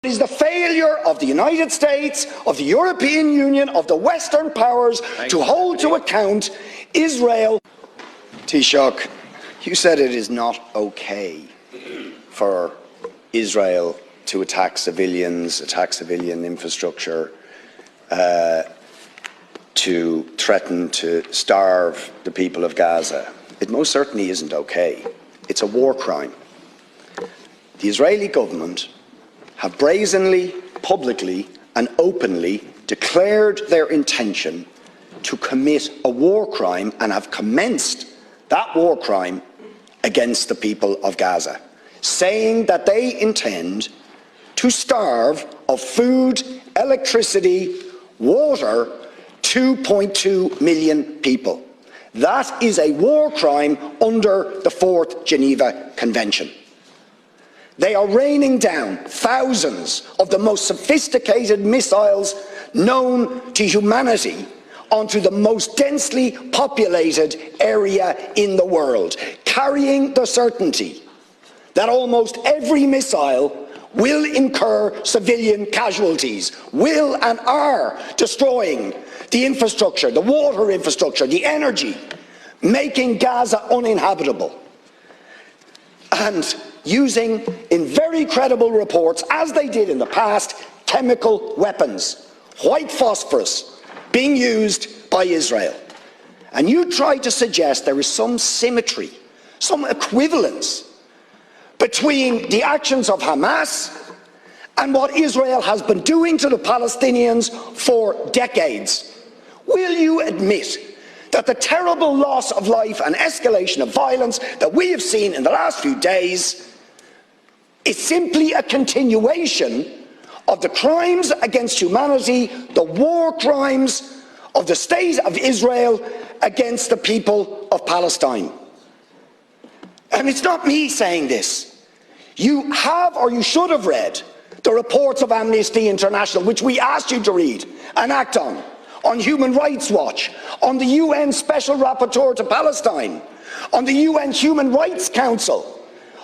It is the failure of the United States, of the European Union, of the Western powers to hold to account Israel. Taoiseach, you said it is not okay for Israel to attack civilians, attack civilian infrastructure, to threaten to starve the people of Gaza. It most certainly isn't okay. It's a war crime. The Israeli government have brazenly, publicly and openly declared their intention to commit a war crime and have commenced that war crime against the people of Gaza, saying that they intend to starve of food, electricity, water 2.2 million people. That is a war crime under the 4th Geneva Convention. They are raining down thousands of the most sophisticated missiles known to humanity onto the most densely populated area in the world, carrying the certainty that almost every missile will incur civilian casualties, will and are destroying the infrastructure, the water infrastructure, the energy, making Gaza uninhabitable. And using, in very credible reports, as they did in the past, chemical weapons, white phosphorus, being used by Israel. And you try to suggest there is some symmetry, some equivalence between the actions of Hamas and what Israel has been doing to the Palestinians for decades. Will you admit that the terrible loss of life and escalation of violence that we have seen in the last few days is simply a continuation of the crimes against humanity, the war crimes of the state of Israel against the people of Palestine? And it's not me saying this. You have, or you should have read, the reports of Amnesty International, which we asked you to read and act on Human Rights Watch, on the UN Special Rapporteur to Palestine, on the UN Human Rights Council,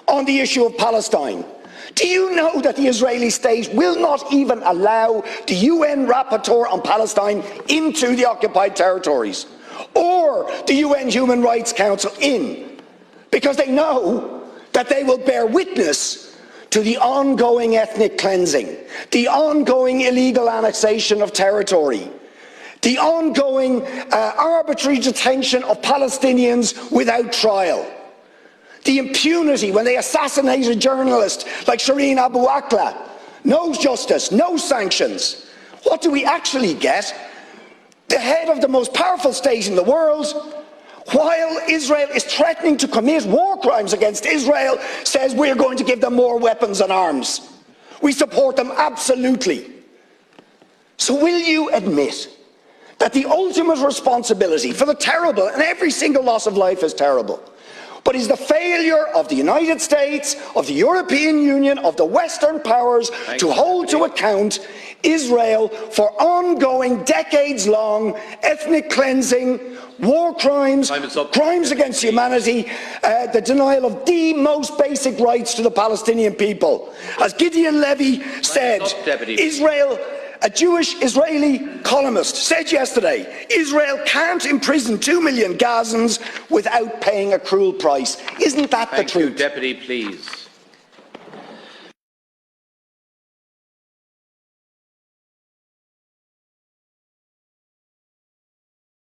on the issue of Palestine. Do you know that the Israeli state will not even allow the UN Rapporteur on Palestine into the occupied territories, or the UN Human Rights Council in, because they know that they will bear witness to the ongoing ethnic cleansing, the ongoing illegal annexation of territory, the ongoing arbitrary detention of Palestinians without trial, the impunity when they assassinate a journalist like Shireen Abu Akleh. No justice, no sanctions. What do we actually get? The head of the most powerful state in the world, while Israel is threatening to commit war crimes against Israel, says we're going to give them more weapons and arms. We support them absolutely. So will you admit that the ultimate responsibility for the terrible, and every single loss of life is terrible, but is the failure of the United States, of the European Union, of the Western powers to hold to account Israel for ongoing, decades-long ethnic cleansing, war crimes, crimes against humanity, the denial of the most basic rights to the Palestinian people? As Gideon Levy said, a Jewish Israeli columnist said yesterday, Israel can't imprison 2 million Gazans without paying a cruel price. Isn't that the truth? Deputy, please.